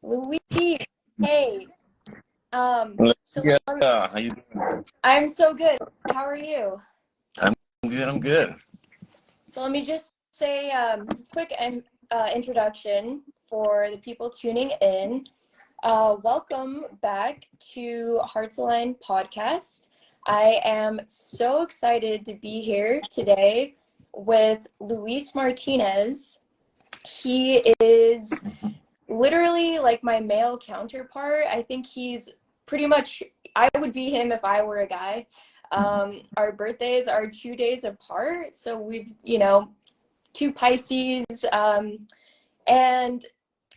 Luis, hey. So Yeah, how you doing? I'm so good. How are you? I'm good. I'm good. So let me just say quick introduction for the people tuning in. Welcome back to Hearts Aligned podcast. I am so excited to be here today with Luis Martinez. He is literally like my male counterpart. I think he's pretty much, I would be him if I were a guy. Our birthdays are 2 days apart, so we've, two Pisces. And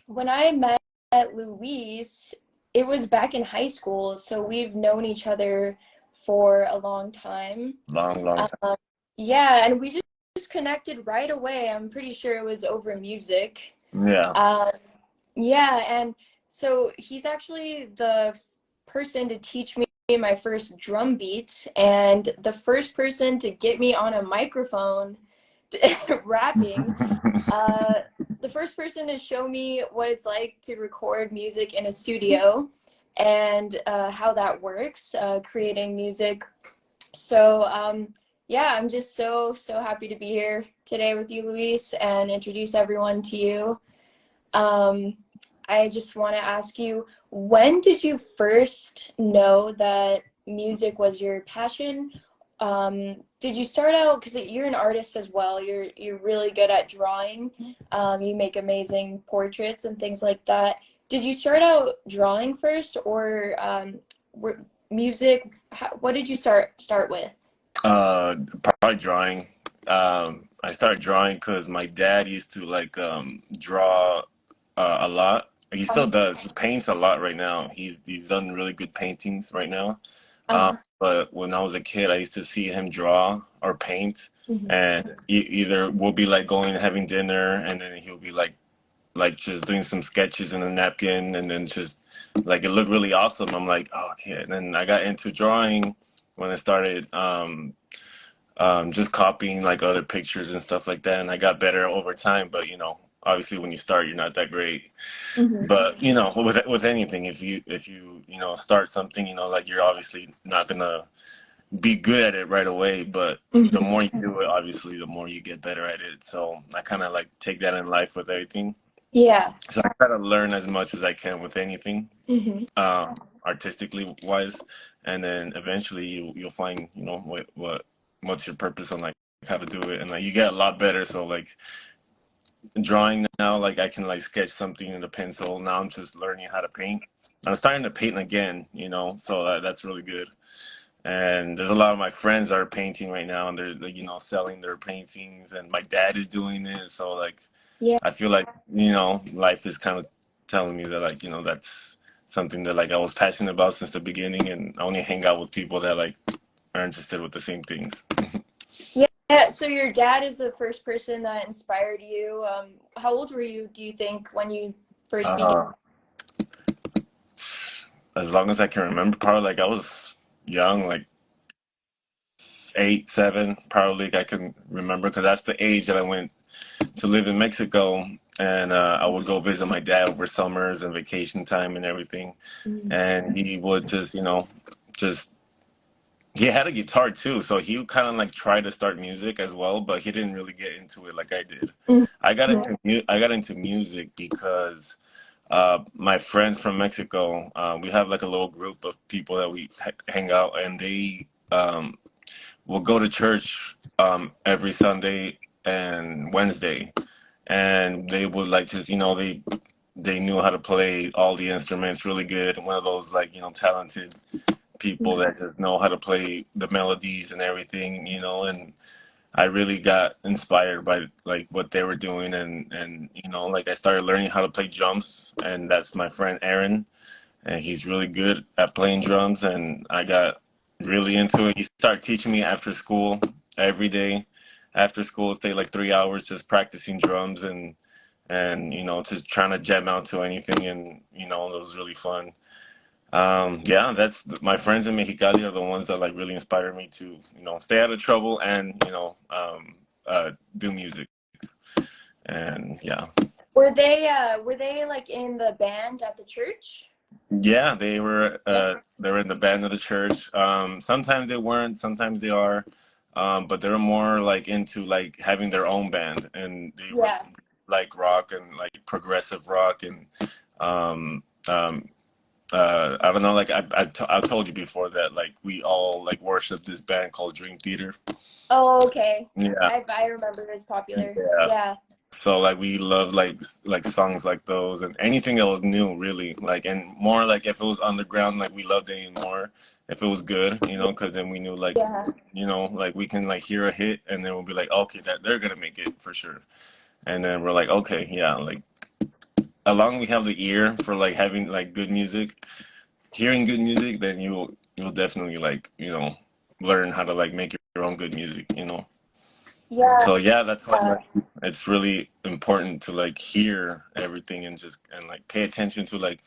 when I met Luis, it was back in high school, so we've known each other for a long time. Long time. Yeah, and we just connected right away. I'm pretty sure it was over music. Yeah. Um, yeah, and so he's actually the person to teach me my first drum beat and the first person to get me on a microphone rapping. The first person to show me what it's like to record music in a studio and how that works, creating music. So yeah, I'm just so happy to be here today with you, Luis, and introduce everyone to you. I just want to ask you, when did you first know that music was your passion? Did you start out, because you're an artist as well, you're really good at drawing, you make amazing portraits and things like that. Did you start out drawing first, or music? What did you start with? Probably drawing. I started drawing because my dad used to like draw a lot. He still does. He paints a lot right now. He's done really good paintings right now. Uh-huh. But when I was a kid, I used to see him draw or paint, Mhm. and either we'll be like going and having dinner, and then he'll be like just doing some sketches in a napkin, and then just like it looked really awesome. I'm like, oh, okay. And then I got into drawing when I started just copying like other pictures and stuff like that, and I got better over time. But obviously when you start, you're not that great. Mhm. But with anything, if you start something, like you're obviously not gonna be good at it right away, but the Mhm. more you do it, obviously the more you get better at it. So I kind of like take that in life with everything. Yeah. So I try to learn as much as I can with anything, Mhm. artistically wise, and then eventually you'll find what's your purpose and like how to do it, and like you get a lot better. So like drawing now, like I can like sketch something in a pencil. Now I'm just learning how to paint. I'm starting to paint again, so that's really good. And there's a lot of my friends that are painting right now, and they're like, selling their paintings, and my dad is doing it. So like Yeah. I feel like, life is kind of telling me that like, that's something that like I was passionate about since the beginning, and I only hang out with people that like are interested with the same things. Yeah, so your dad is the first person that inspired you. How old were you, do you think, when you first began? Uh, as long as I can remember, probably like I was young, like 8, 7, probably I can remember because that's the age that I went to live in Mexico, and I would go visit my dad over summers and vacation time and everything, Mhm. and he would just, just he had a guitar too, so he kind of like tried to start music as well, but he didn't really get into it like I did. Mhm. I got into music because my friends from Mexico, we have like a little group of people that we hang out, and they will go to church every Sunday and Wednesday, and they would like just they knew how to play all the instruments really good, and one of those like talented people Mhm. that just know how to play the melodies and everything, and I really got inspired by like what they were doing, and like I started learning how to play drums, and that's my friend Aaron, and he's really good at playing drums, and I got really into it. He started teaching me after school every day. After school, stay like 3 hours just practicing drums, and just trying to jam out to anything, and it was really fun. Yeah, that's my friends in Mexicali are the ones that like really inspire me to stay out of trouble and do music, and yeah. were they like in the band at the church? Yeah, Yeah. they were in the band of the church. Sometimes they weren't, sometimes they are. But they were more like into like having their own band, and they were Yeah. like rock and like progressive rock and um um I don't know, like I told you before that like we all like worship this band called Dream Theater. Oh, okay. Yeah, I remember it was popular. yeah. Yeah. So like we love like songs like those and anything that was new really like and more like if it was underground like we loved it even more if it was good, you know, because then we knew like Yeah. you know like we can like hear a hit and then we'll be like okay that they're gonna make it for sure and then we're like okay yeah like as long as we have the ear for like having like good music, hearing good music, then you'll definitely like you know learn how to like make your own good music, you know. Yeah. So yeah, that's why Uh, like, it's really important to like hear everything and just and like pay attention to like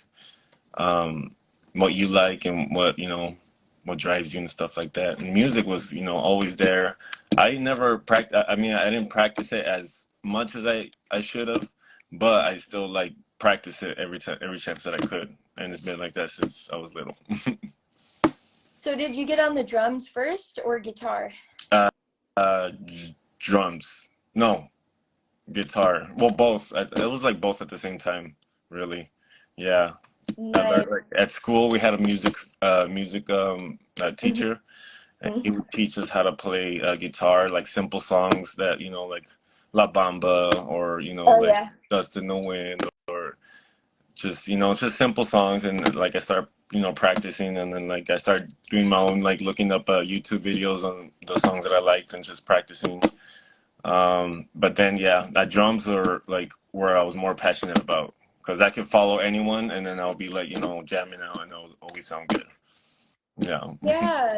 um what you like and what you know what drives you and stuff like that. And music was you know always there. I never practice. I mean, I didn't practice it as much as I should have, but I still like practice it every time every chance that I could. And it's been like that since I was little. so did you get on the drums first or guitar? uh, Drums. No, guitar. Well, both. It was like both at the same time, really. Yeah. I Nice. learned like at school we had a music Mhm. teacher, and he would teach us how to play guitar, like simple songs that you know, like La Bamba or you know, Oh like yeah. Dust in the Wind or just you know, just simple songs. And like I start you know practicing, and then like I start doing my own like looking up YouTube videos on the songs that I liked and just practicing. But then, yeah, that drums were like where I was more passionate about because I could follow anyone and then I'll be like, you know, jamming out and it'll always sound good. Yeah. Yeah.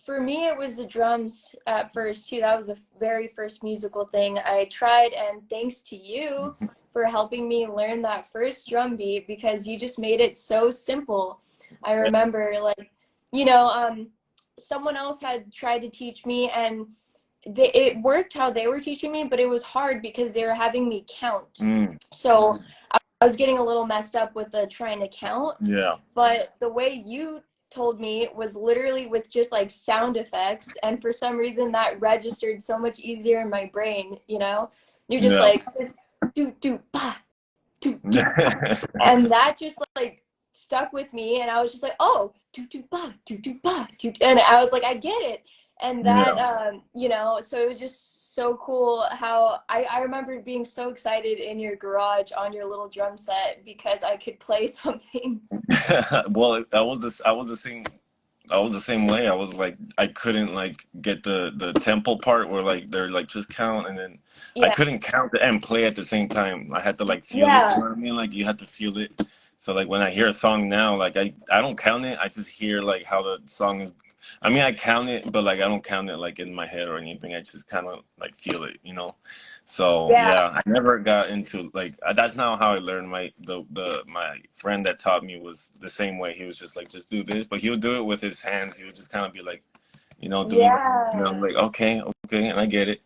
For me, it was the drums at first too. That was the very first musical thing I tried, and thanks to you for helping me learn that first drum beat because you just made it so simple. I remember, like, you know, someone else had tried to teach me, and it worked how they were teaching me, but it was hard because they were having me count. Mm, So I was getting a little messed up with the trying to count, yeah. but the way you told me was literally with just like sound effects, and for some reason that registered so much easier in my brain, you know? You're just Yeah. like just do do ba do do ba, and that just like stuck with me, and I was just like, oh, do do ba do do ba do, and I was like, I get it. And that Yeah. you know, so it was just so cool how I remember being so excited in your garage on your little drum set because I could play something. Well, I was the same way. I was like I couldn't like get the tempo part where like they're like just count and then I Yeah. couldn't count and play at the same time. I had to like feel it. You Yeah. know what I mean? Like you had to feel it. So like when I hear a song now, like I don't count it. I just hear like how the song is. I mean, I count it, but like I don't count it like in my head or anything. I just kind of like feel it, you know. So Yeah. yeah, I never got into like that's not how I learned. My friend that taught me was the same way. He was just like just do this, but he'll do it with his hands. He would just kind of be like, you know, doing you know Yeah. like okay, okay, and I get it.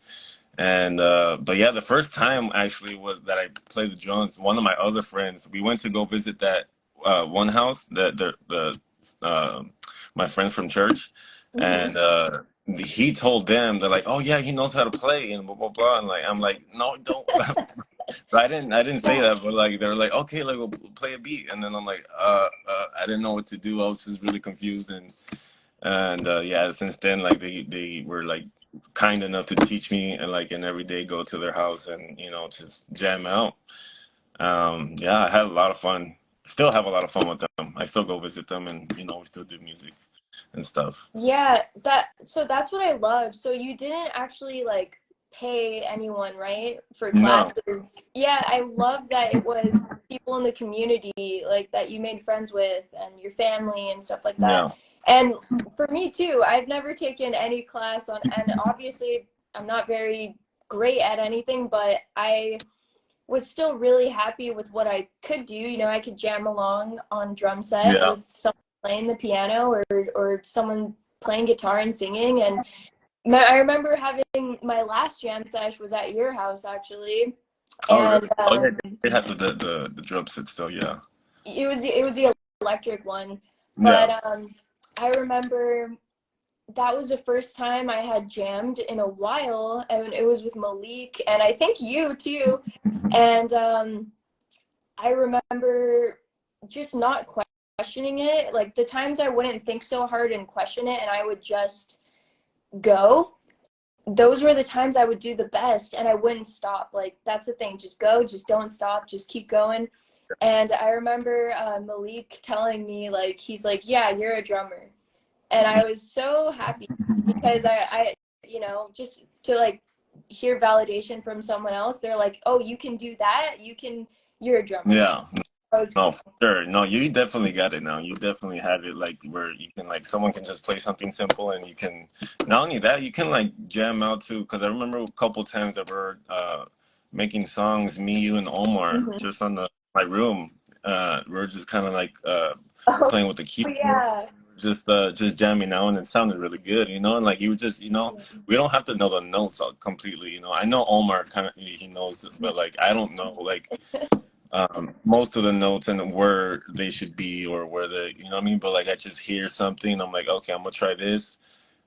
And but yeah, the first time actually was that I played the drums. One of my other friends, we went to go visit that one house that my friends from church, Hmm. and he told them they're like, oh yeah, he knows how to play and blah blah blah. And like I'm like, no, don't. So I didn't say Yeah. that, but like they were like, okay, like we'll play a beat, and then I'm like, I didn't know what to do. I was just really confused, and yeah, since then like they were like kind enough to teach me and like and every day go to their house and you know just jam out. Yeah, I had a lot of fun. Still have a lot of fun with them. I still go visit them and you know we still do music and stuff. Yeah, that so that's what I love. So you didn't actually like pay anyone, right, for No, classes. Yeah, I love that it was people in the community like that you made friends with and your family and stuff like that. yeah, And for me too, I've never taken any class on, and obviously I'm not very great at anything, but I was still really happy with what I could do. You know, I could jam along on drum set yeah, with someone playing the piano or someone playing guitar and singing. And I remember having my last jam sesh was at your house actually, Oh, really? And Oh, yeah, they had the drum set still, yeah. it was the electric one. Yeah. But I remember that was the first time I had jammed in a while, and it was with Malik, and I think you too. And I remember just not questioning it. Like the times I wouldn't think so hard and question it, and I would just go. Those were the times I would do the best, and I wouldn't stop. Like that's the thing, just go, just don't stop, just keep going. And I remember Malik telling me, like, he's like, yeah, you're a drummer. And I was so happy because just to like hear validation from someone else. They're like, oh, you can do that, you're a drummer. Yeah. That was No, cool. for sure. No, you definitely got it now. You definitely have it like where you can like someone can just play something simple and you can not only that, you can like jam out too. Because I remember a couple times that we're making songs, me, you, and Omar, Mm-hmm. just on the my room. We're just kind of like Oh playing with the keyboard, yeah. just jamming out, and it sounded really good, you know. And like you were just, you know, we don't have to know the notes all completely, you know. I know Omar kind of he knows, but like I don't know like most of the notes and where they should be or where the you know what I mean. But like I just hear something, I'm like, okay, I'm gonna try this,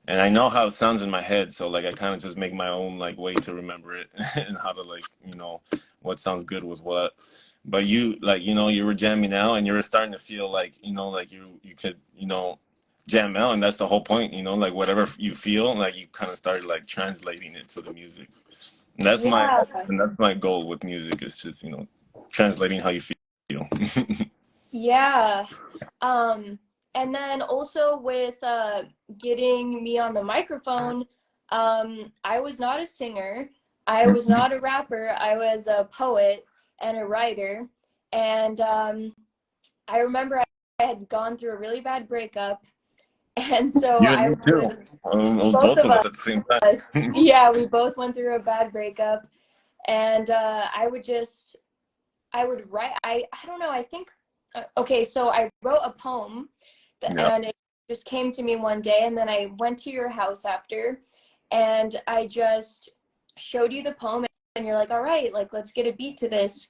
and I know how it sounds in my head, so like I kind of just make my own like way to remember it and how to like you know what sounds good with what. But you like you know you were jamming out and you were starting to feel like you know like you could you know jam out, and that's the whole point, you know, like whatever you feel like you kind of started like translating it to the music. And Yeah. that's my goal with music is just you know translating how you feel. Yeah. Um, and then also with getting me on the microphone, I was not a singer. I was not a rapper. I was a poet and a writer. And I remember I had gone through a really bad breakup. And so You and I me too. was, both Both of of us at the same us, time. yeah, we both went through a bad breakup. And I would write, I don't know, I think, okay, so I wrote a poem Yeah. and it just came to me one day, and then I went to your house after and I just showed you the poem, and you're like, all right, like, let's get a beat to this.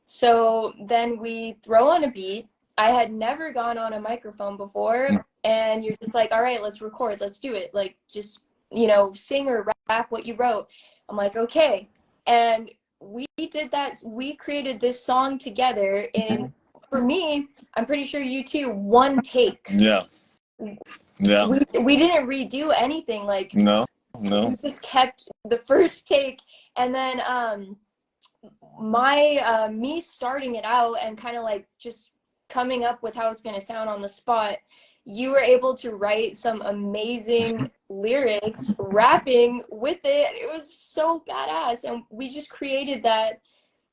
So then we throw on a beat. I had never gone on a microphone before, and you're just like, all right, let's record, let's do it. Like, just, sing or rap what you wrote. I'm like, okay. And we did that. We created this song together in, for me, I'm pretty sure you too, one take. Yeah. Yeah. We didn't redo anything. Like, No. we No. just kept the first take. And then my me starting it out and kind of like just coming up with how it's going to sound on the spot, you were able to write some amazing lyrics rapping with it. It was so badass, and we just created that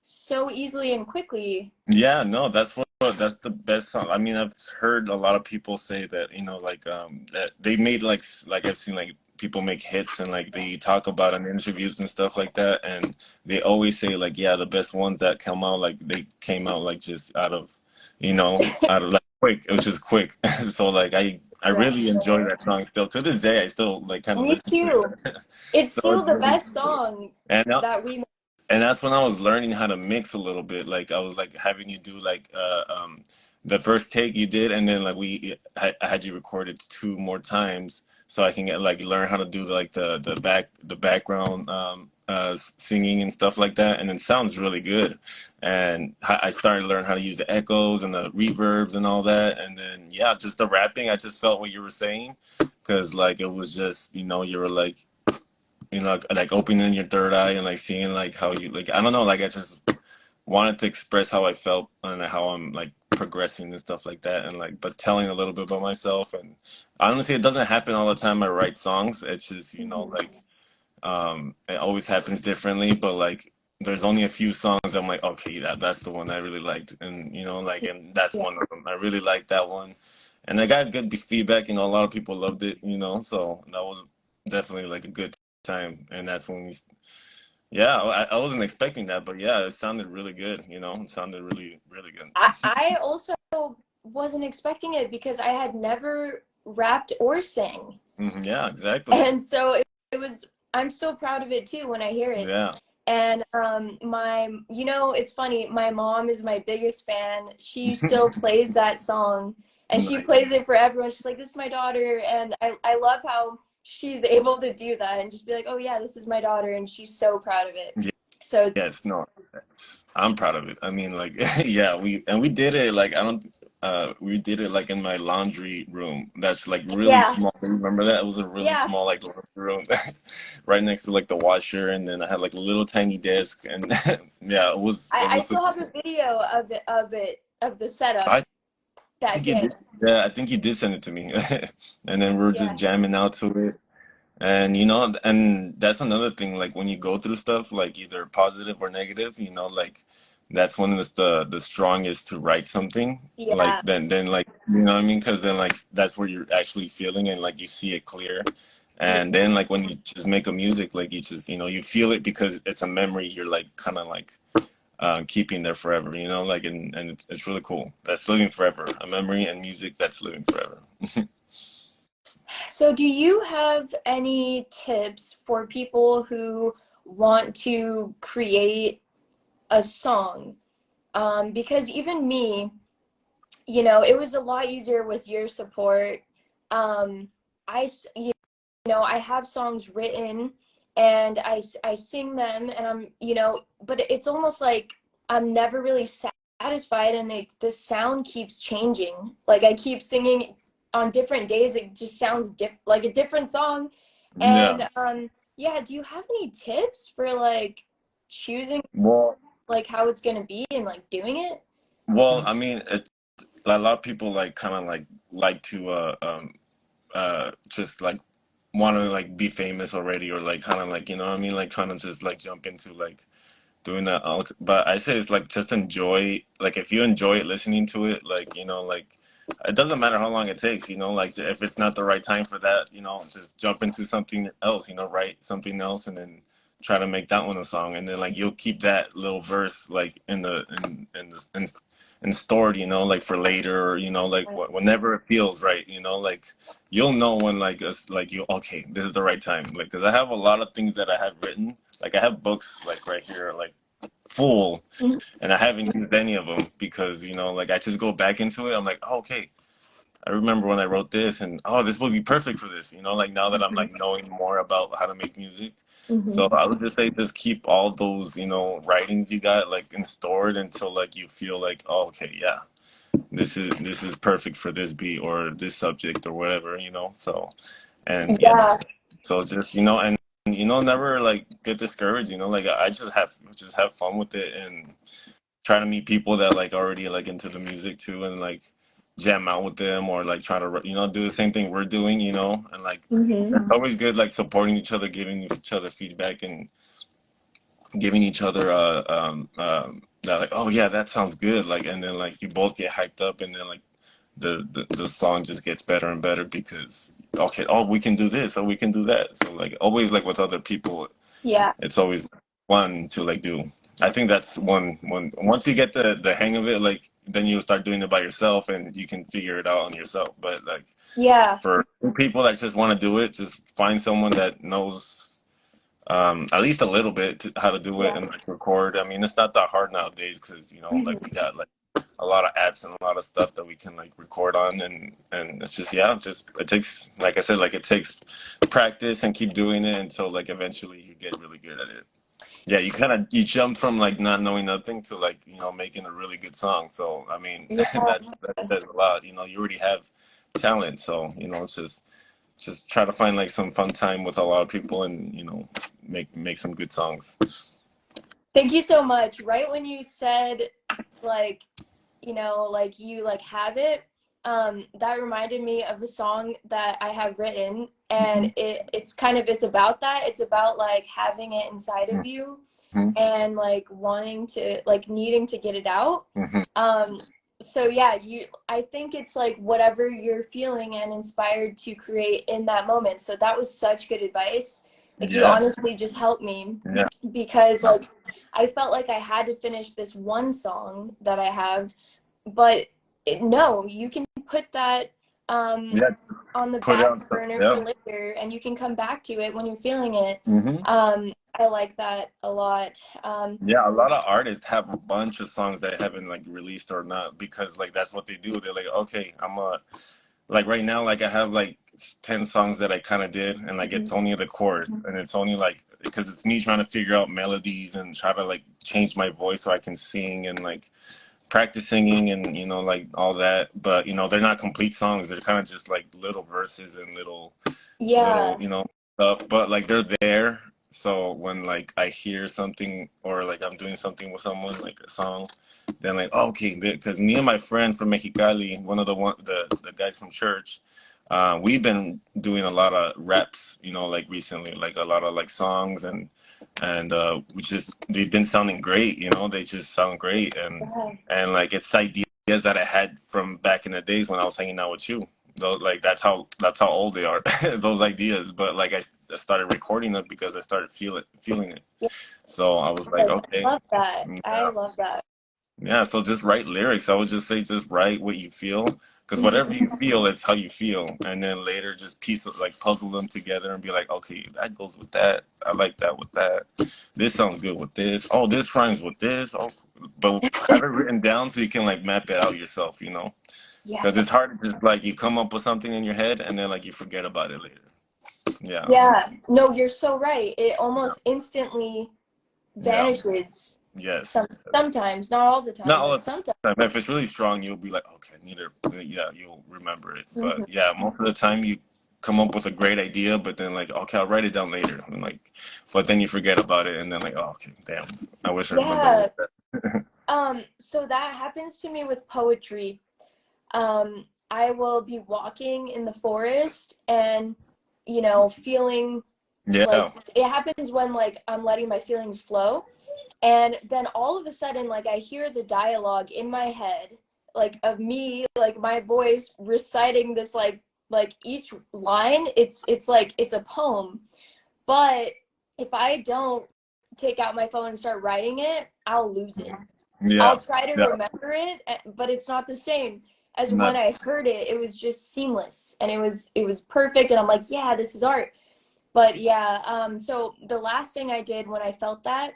so easily and quickly. Yeah, no, that's the best song. I mean, I've heard a lot of people say that, you know, like that they made like I've seen like people make hits and like they talk about in interviews and stuff like that, and they always say like yeah, the best ones that come out like they came out like just out of, you know, out of like quick. It was just quick. So like I Right. really enjoy that song still. To this day, I still like kind of Me listen to too. it. It's So still it's the really best good. song And that we made. and that's when I was learning how to mix a little bit. Like I was like having you do like the first take you did, and then like I had you recorded two more times so I can get like learn how to do like the background singing and stuff like that, and it sounds really good. And I started to learn how to use the echoes and the reverbs and all that, and then yeah, just the rapping. I just felt what you were saying because like it was just you know you were like you know, like opening your third eye and like seeing like how you like I don't know, like I just wanted to express how I felt and how I'm like progressing and stuff like that and like but telling a little bit about myself and honestly it doesn't happen all the time I write songs. It's just, you know, Mhm. like it always happens differently, but like there's only a few songs I'm like, okay, that's the one I really liked and you know, like and that's Yeah. one of them. I really liked that one. And I got good feedback, you know, a lot of people loved it, you know, so that was definitely like a good time. And that's when we, yeah, I wasn't expecting that, but yeah, it sounded really good, you know, it sounded really, really good. I also wasn't expecting it because I had never rapped or sang. Yeah, exactly. And so it was, I'm so proud of it too when I hear it. Yeah. And it's funny, my mom is my biggest fan. She still plays that song, and she Nice. plays it for everyone. She's like, this is my daughter. And I love how she's able to do that and just be like, oh yeah, this is my daughter, and she's so proud of it. Yeah. So Yes, no, I'm proud of it. I mean, like, yeah, we did it like I don't we did it like in my laundry room. That's like really yeah, small. Remember that? It was a really yeah. small like laundry room right next to like the washer, and then I had like a little tiny desk, and yeah, it I was still have a video of the setup I that think you day. did. Yeah, I think you did send it to me. And then we were Yeah. just jamming out to it. And and that's another thing, like when you go through stuff, like either positive or negative, like that's one of the strongest to write something. Like Yeah. then like you know what I mean? Because then like that's where you're actually feeling and like you see it clear. And Yeah. then like when you just make a music, like you just you feel it because it's a memory you're like kind of like keeping there forever, like and it's really cool. That's living forever. A memory and music that's living forever. So do you have any tips for people who want to create a song? Because even me, it was a lot easier with your support. Um, I have songs written, and I sing them, and but it's almost like I'm never really satisfied, and the sound keeps changing. Like I keep singing on different days, it just sounds like a different song. Yeah. And yeah, do you have any tips for like choosing Well, like how it's gonna be and like doing it? I mean, a lot of people like kind of like to just like want to like be famous already or like kind of like what I mean, like trying to just like jump into like doing that but I say it's like just enjoy, like if you enjoy it listening to it, like like it doesn't matter how long it takes, like if it's not the right time for that, just jump into something else, write something else and then try to make that one a song, and then like you'll keep that little verse like in stored, like for later, or like whenever it feels right, like you'll know when like it's like you okay, this is the right time, like because I have a lot of things that I have written, like I have books like right here like full, Mhm. and I haven't used any of them because like I just go back into it. I'm like, oh, okay, I remember when I wrote this, and oh, this would be perfect for this. Like now that I'm like knowing more about how to make music. So Mhm. I would just say just keep all those writings you got like in stored until like you feel like, oh, okay, yeah, this is perfect for this beat or this subject or whatever. So and yeah, Yeah. so just and never like get discouraged. Like I just have fun with it and try to meet people that like already like into the music too, and like jam out with them or like try to do the same thing we're doing, and like it's Mhm. always good like supporting each other, giving each other feedback, and giving each other that like, oh yeah, that sounds good, like, and then like you both get hyped up, and then like the song just gets better and better because okay, oh, we can do this, or we can do that. So like always like with other people, Yeah. it's always fun to like do. I think that's one once you get the hang of it, like then you start doing it by yourself and you can figure it out on yourself. But like Yeah. for people that just want to do it, just find someone that knows at least a little bit how to do it Yeah. and like record. I mean, it's not that hard nowadays because like we Mhm. got like a lot of apps and a lot of stuff that we can like record on, and it's just just it takes, like I said, like it takes practice and keep doing it until like eventually you get really good at it. Yeah, you jumped from like not knowing nothing to like making a really good song. So I mean Yeah. that says a lot. You already have talent, so it's just try to find like some fun time with a lot of people, and make some good songs. Thank you so much. Right when you said like, like you like have it, that reminded me of a song that I have written, and Hmm. it's about that. It's about like having it inside of you Hmm. and like wanting to like needing to get it out. Hmm. Um so yeah, I think it's like whatever you're feeling and inspired to create in that moment. So that was such good advice. Like you Yes. honestly just helped me Yeah. because like I felt like I had to finish this one song that I have, but no, you can put that um, Yeah. on the Put it back on. burner for Yeah. later, and you can come back to it when you're feeling it. Hmm. I like that a lot. Yeah, a lot of artists have a bunch of songs that haven't like released or not because like that's what they do. They're like, okay, I'm a like right now, like I have like 10 songs that I kind of did, and like it's Mhm. only the chorus, and it's only like because it's me trying to figure out melodies and try to like change my voice so I can sing and like practice singing and like all that. But they're not complete songs. They're kind of just like little verses and little, Yeah, stuff, but like they're there. So when like I hear something or like I'm doing something with someone, like a song, then like oh, okay, because me and my friend from Mexicali, one of the guys from church, we've been doing a lot of reps, like recently, like a lot of like songs and we just they've been sounding great, they just sound great yeah, and like it's ideas that I had from back in the days when I was hanging out with you. Though, like that's how old they are, those ideas. But like I started recording them because I started feeling it. So I was like, yes, I okay, love that. I yeah, love that. yeah. So just write lyrics. I would just say just write what you feel, because whatever Mhm. you feel, it's how you feel. And then later, just piece of like puzzle them together and be like, okay, that goes with that. I like that with that. This sounds good with this. Oh, this rhymes with this. Oh, but have it written down so you can like map it out yourself. Yeah, Because it's hard to just like you come up with something in your head and then like you forget about it later. Yeah. yeah. No, you're so right. It Yeah. almost instantly Yeah. vanishes. Yes. Sometimes, not all the Not time, all but the sometimes. time. If it's really strong, you'll be like, okay, neither. Yeah, you'll remember it. But Mhm. yeah, most of the time you come up with a great idea, but then like, okay, I'll write it down later. And like, but then you forget about it, and then like, oh, okay, damn, I wish I remembered Yeah. that. So that happens to me with poetry. I will be walking in the forest and, feeling like Yeah. it happens when like I'm letting my feelings flow. And then all of a sudden, like I hear the dialogue in my head, like of me, like my voice reciting this, like each line, it's like it's a poem. But if I don't take out my phone and start writing it, I'll lose it. Yeah. I'll try to Yeah. remember it, but it's not the same as when Not. I heard it. It was just seamless and it was perfect. And I'm like, yeah, this is art. But yeah, so the last thing I did when I felt that,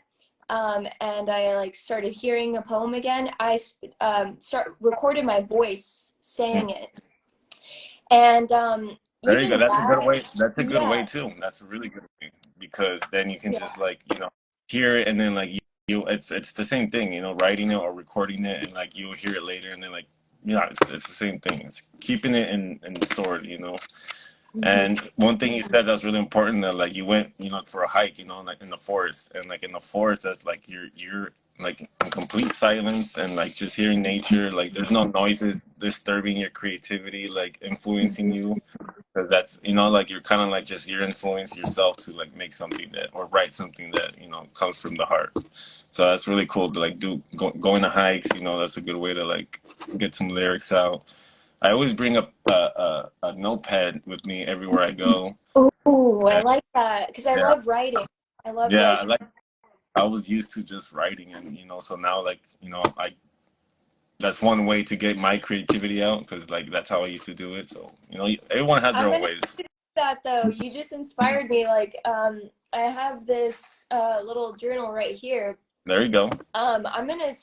and I like started hearing a poem again, I start recorded my voice saying it, and There you go. even That's a good that, way. That's a good way yeah, too. That's a really good way because then you can yeah, just like hear it and then like it's the same thing. Writing it or recording it and like you'll hear it later and then like yeah, it's the same thing. It's keeping it in stored. hmm, And one thing you said that's really important that like you went, for a hike, like in the forest, and like in the forest, that's like you're like in complete silence and like just hearing nature. Like there's no noises disturbing your creativity, like influencing you. Because that's like you're kind of like just you're influencing yourself to like make something that or write something that comes from the heart. So that's really cool to like going to hikes. That's a good way to like get some lyrics out. I always bring up a notepad with me everywhere I go. ooh, I And like that because I yeah, love writing. I love yeah, like, I was used to just writing, and so now like I that's one way to get my creativity out because like that's how I used to do it. So everyone has their I'm own gonna ways. do that though. You just inspired me. Like, I have this little journal right here. There you go. Um, I'm gonna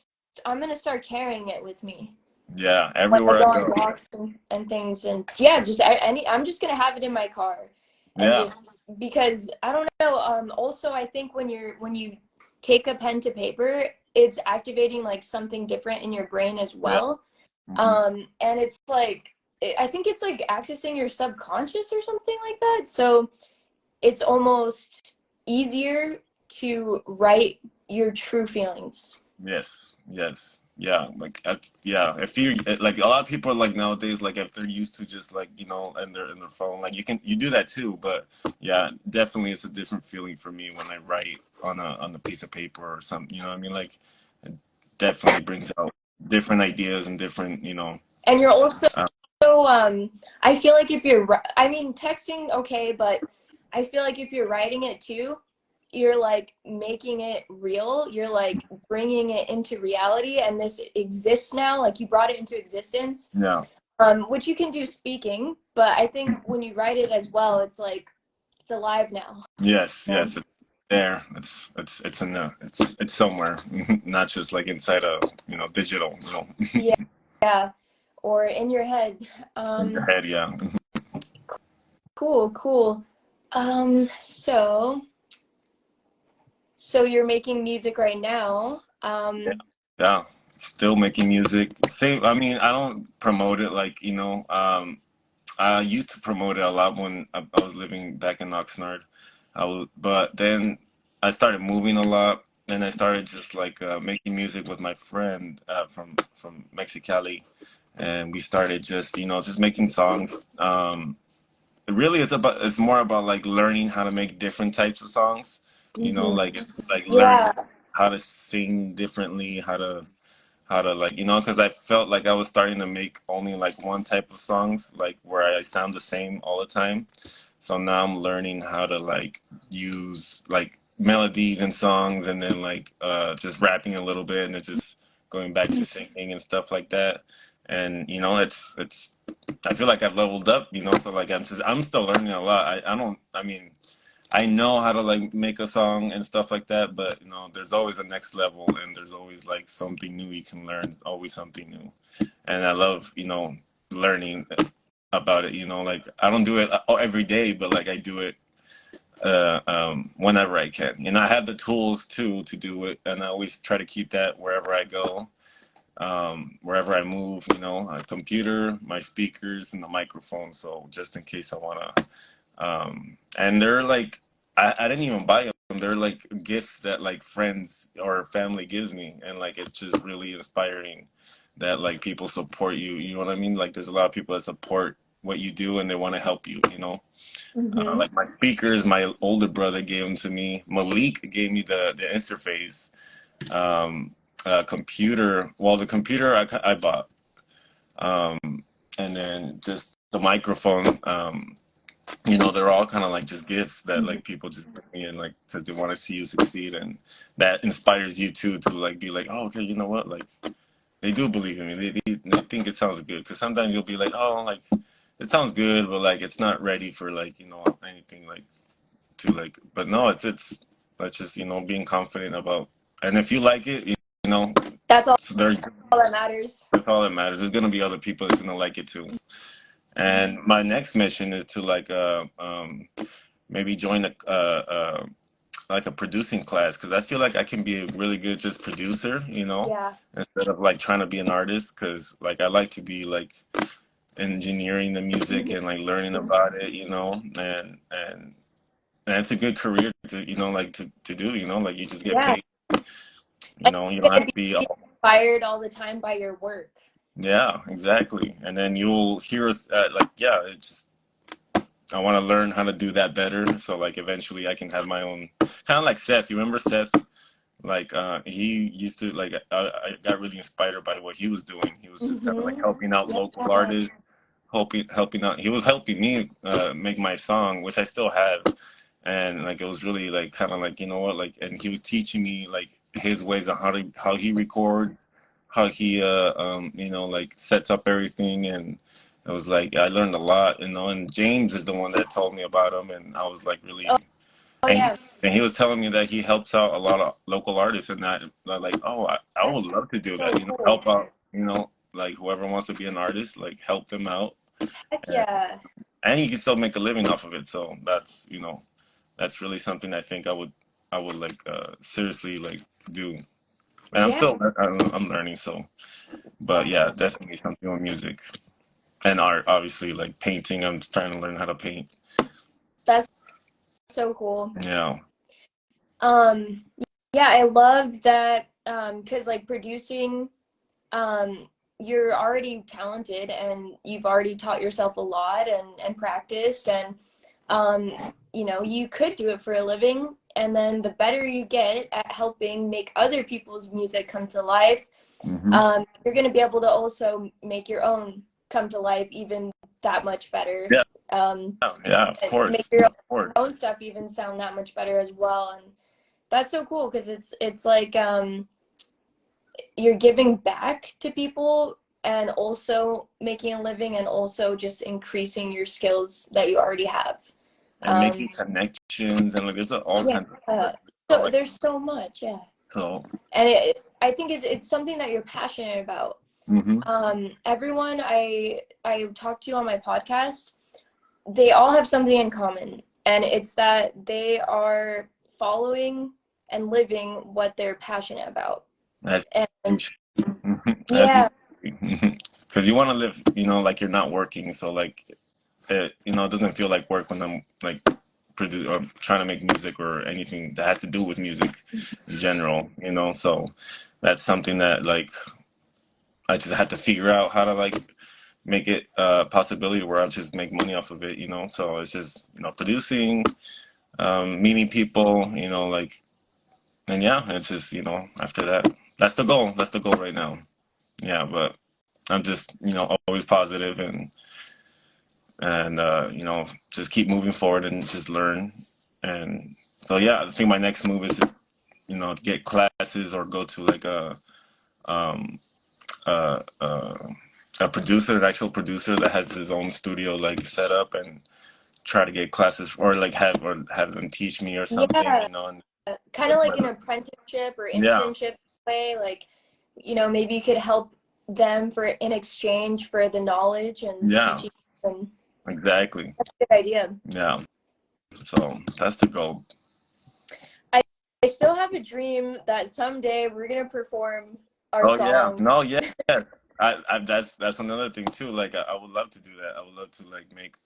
I'm gonna start carrying it with me Yeah, when I everywhere I go on go. walks and things. And yeah, I'm just gonna have it in my car and Yeah, just because I don't know. Also, I think when you take a pen to paper, it's activating like something different in your brain as yeah. well. Hmm. And it's like I think it's like accessing your subconscious or something like that. So it's almost easier to write your true feelings. Yes, yes, yeah. Like yeah. If you like, a lot of people are like nowadays, like if they're used to just like in their phone, like you do that too. But yeah, definitely, it's a different feeling for me when I write on a piece of paper or something. You know what I mean? Like, it definitely brings out different ideas and different. And you're also Uh, I feel like if you're I mean texting okay, but I feel like if you're writing it too, you're like making it real. You're like bringing it into reality and this exists now, like you brought it into existence. yeah. Which you can do speaking, but I think when you write it as well, it's like it's alive now. Yes. Um, Yes. there. It's in the it's somewhere, not just like inside a digital, Yeah, yeah, or in your head. in your head. Yeah. Cool, cool. So you're making music right now. Yeah. Yeah. Still making music. Same. I mean, I don't promote it like I used to promote it a lot when I was living back in Oxnard. But then I started moving a lot, and I started just like making music with my friend from Mexicali, and we started just just making songs. Really, it's more about like learning how to make different types of songs. Mhm. Like it's like learning Yeah. how to sing differently, how to like because I felt like I was starting to make only like one type of songs, like where I sound the same all the time. So now I'm learning how to like use like melodies and songs, and then like just rapping a little bit, and then just going back to singing and stuff like that. And it's I feel like I've leveled up, so like I'm still learning a lot. I don't I mean I know how to like make a song and stuff like that, but there's always a next level, and there's always like something new you can learn, always something new. And I love, learning about it, like I don't do it every day, but like I do it whenever I can. I have the tools too to do it, and I always try to keep that wherever I go, wherever I move, a computer, my speakers, and the microphone. So just in case I want to and they're like, I didn't even buy them. They're like gifts that like friends or family gives me, and like it's just really inspiring that like people support you. You know what I mean? Like there's a lot of people that support what you do, and they want to help you. Mhm. Like my speakers, my older brother gave them to me. Malik gave me the interface. Computer. Well, the computer I bought, um, and then just the microphone. They're all kind of like just gifts that Mhm. like people just bring me in, like because they want to see you succeed, and that inspires you too to like be like, oh, okay, you know what, like they do believe in me. They think it sounds good, because sometimes you'll be like, oh, like it sounds good, but like it's not ready for like anything like to like. But no, it's that's just being confident about, and if you like it, know, That's so there's all that matters. that's all that matters. There's gonna be other people that's gonna like it too. And my next mission is to like maybe join like a producing class, because I feel like I can be a really good just producer, Yeah. instead of like trying to be an artist, because like I like to be like engineering the music and like learning about it, and it's a good career to like to do, like you just get Yeah. paid, And you don't you're have gonna to be be inspired all the time by your work. yeah, exactly. And then you'll hear us like yeah, it just I want to learn how to do that better. So like eventually I can have my own, kind of like Seth. You remember Seth? Like he used to like I got really inspired by what he was doing. He was just kind of like Mm-hmm. helping out local Yeah. artists, helping out. He was helping me make my song, which I still have. And like it was really like kind of like what, like, and he was teaching me like his ways on how he records, how he like sets up everything. And it was like I learned a lot, and James is the one that told me about him, and I was like Oh, really, oh and yeah. he was telling me that he helps out a lot of local artists, and that like, oh, I would That's love to do so that, cool. help out, like whoever wants to be an artist, like help them out, Heck and, yeah. and you can still make a living off of it. So that's really something I think I would like seriously like do. And Yeah. I'm learning, so. But yeah, definitely something with music and art. Obviously, like painting. I'm trying to learn how to paint. That's so cool. Yeah. Um, yeah, I love that, because like producing, you're already talented and you've already taught yourself a lot and practiced, and you could do it for a living, and then the better you get at helping make other people's music come to life, Hmm. you're going to be able to also make your own come to life even that much better. Yeah. um, Yeah. Of and make course. your Of course. own stuff even sound that much better as well. And that's so cool, because it's like, you're giving back to people and also making a living and also just increasing your skills that you already have. and making connections, and like there's all kinds of so there's so much, yeah. So And I think it's something that you're passionate about. Everyone I talk to on my podcast, they all have something in common, and it's that they are following and living what they're passionate about. as And yeah, yeah, because you want to live, you know, like you're not working, so like you know, it doesn't feel like work when I'm like produce or trying to make music or anything that has to do with music in general, you know. So that's something that like I just had to figure out how to like make it a possibility where I'll just make money off of it, you know. So it's just, you know, producing, meeting people, you know, like, and yeah, it's just, you know, after that, that's the goal. That's the goal right now. Yeah, but I'm just, you know, always positive and you know, just keep moving forward and just learn. And so yeah, I think my next move is to, you know, get classes or go to like um uh, uh, a producer, an actual producer that has his own studio like set up, and try to get classes or like have them teach me or something, yeah, you know. And kind of like an apprenticeship or yeah, internship way. Like, you know, maybe you could help them for in exchange for the knowledge and yeah, teaching them. exactly. That's a good idea. Yeah, so that's the goal. I still have a dream that someday we're gonna perform our Oh yeah, song. no, yeah. That's another thing too. Like I would love to do that. I would love to like make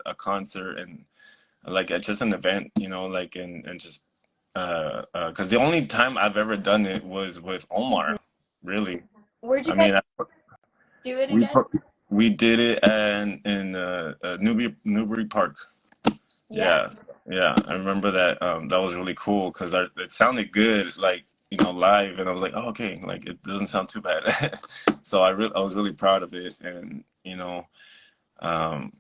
a concert and like just an event, you know, like and just because the only time I've ever done it was with Omar, really. Where'd you I guys mean, do it we again? we did it in Newbury Park. Yeah. Yeah, yeah, I remember that. That was really cool because it sounded good, like, you know, live, and I was like, oh, okay, like it doesn't sound too bad. So I was really proud of it, and you know, um,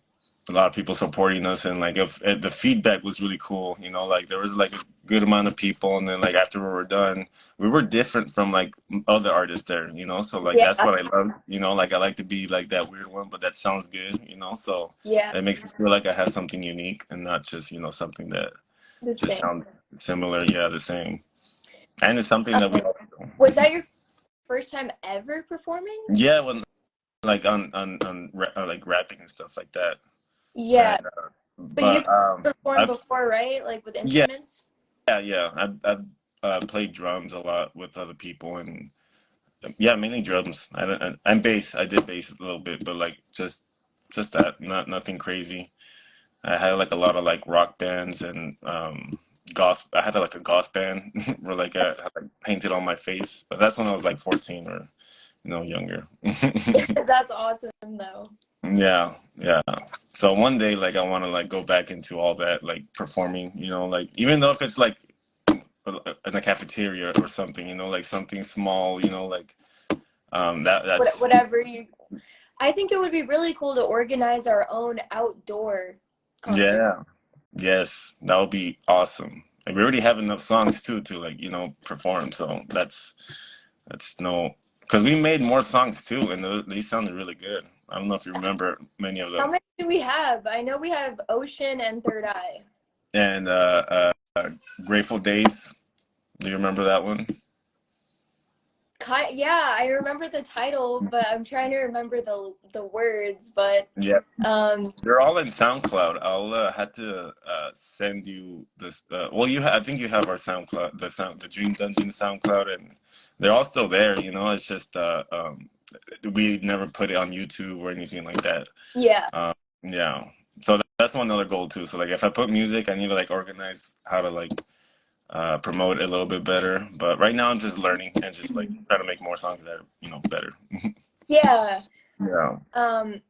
a lot of people supporting us, and like if the feedback was really cool, you know, like there was like a good amount of people, and then like after we were done, we were different from like other artists there, you know, so like Yeah. that's what I love, you know, like I like to be like that weird one, but that sounds good, you know, so Yeah. it makes me feel like I have something unique and not just, you know, something that The just same. sounds similar, yeah, the same. And it's something that we all do. Was that your first time ever performing? Yeah, when like like rapping and stuff like that. Yeah. And But you but performed I've before, right? Like with yeah, instruments? yeah. I've played drums a lot with other people, and yeah, mainly drums. And bass. I did bass a little bit, but like just that, not nothing crazy. I had like a lot of like rock bands and goth. I had like a goth band where like I had like painted on my face, but that's when I was like 14 or you know younger. That's awesome though. Yeah, yeah. So one day, like, I want to like go back into all that, like performing. You know, like even though if it's like in a cafeteria or something, you know, like something small. You know, like that's Whatever you I think it would be really cool to organize our own outdoor concert. yeah, yes, that would be awesome. Like, we already have enough songs too to like you know perform. So that's no, because we made more songs too, and they sounded really good. I don't know if you remember many of How them. many do we have? I know we have Ocean and Third Eye. And Grateful Days. Do you remember that one? Yeah, I remember the title, but I'm trying to remember the words. But Yeah, um, they're all in SoundCloud. I'll had to send you this. Well, I think you have our SoundCloud, the Dream Dungeon SoundCloud, and they're all still there. You know, it's just we never put it on YouTube or anything like that. yeah, Yeah, so that's one other goal too. So like, if I put music, I need to like organize how to like promote it a little bit better. But right now, I'm just learning and just like trying to make more songs that are you know better. yeah. Yeah. Um,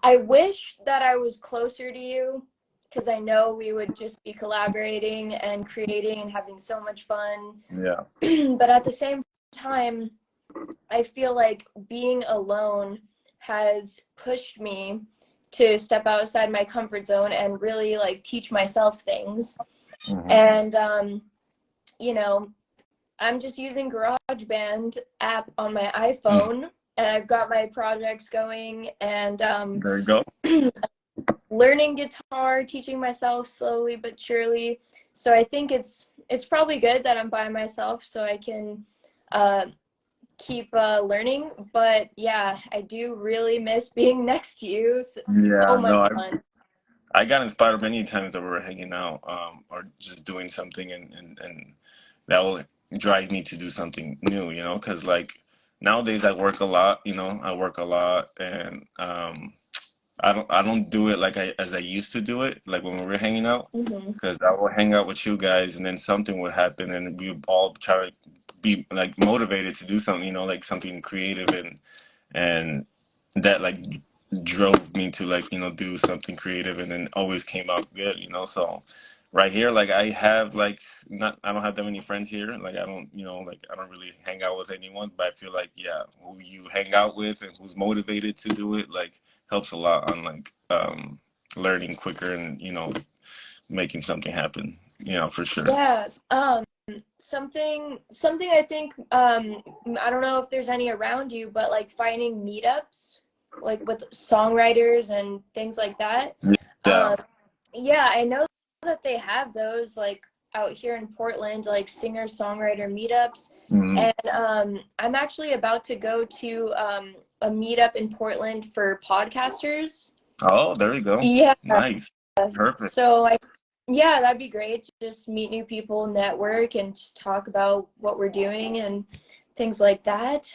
I wish that I was closer to you because I know we would just be collaborating and creating and having so much fun. Yeah. But at the same time, I feel like being alone has pushed me to step outside my comfort zone and really like teach myself things. Hmm. And you know, I'm just using GarageBand app on my iPhone, and I've got my projects going, and There you go. learning guitar, teaching myself slowly but surely. So I think it's probably good that I'm by myself so I can uh, keep learning. But yeah, I do really miss being next to you. So Yeah, much no, fun. I got inspired many times that we were hanging out, or just doing something, and that will drive me to do something new, you know, because like nowadays I work a lot, you know, I work a lot, and I don't do it like as I used to do it, like when we were hanging out, Hmm. because I would hang out with you guys, and then something would happen, and we would all try to be like motivated to do something, you know, like something creative, and that like drove me to like, you know, do something creative, and then always came out good, you know. So right here, like I have like not I don't have that many friends here, like I don't, you know, like I don't really hang out with anyone, but I feel like, yeah, who you hang out with and who's motivated to do it like helps a lot on like learning quicker, and you know, making something happen, you know, for sure. Yeah. Something I think I don't know if there's any around you, but like finding meetups like with songwriters and things like that. Yeah. Um, yeah, I know that they have those like out here in Portland, like singer-songwriter meetups. Mhm. And I'm actually about to go to a meetup in Portland for podcasters. Oh, there you go. Yeah, Nice. Perfect. so yeah, that'd be great. Just meet new people, network, and just talk about what we're doing and things like that.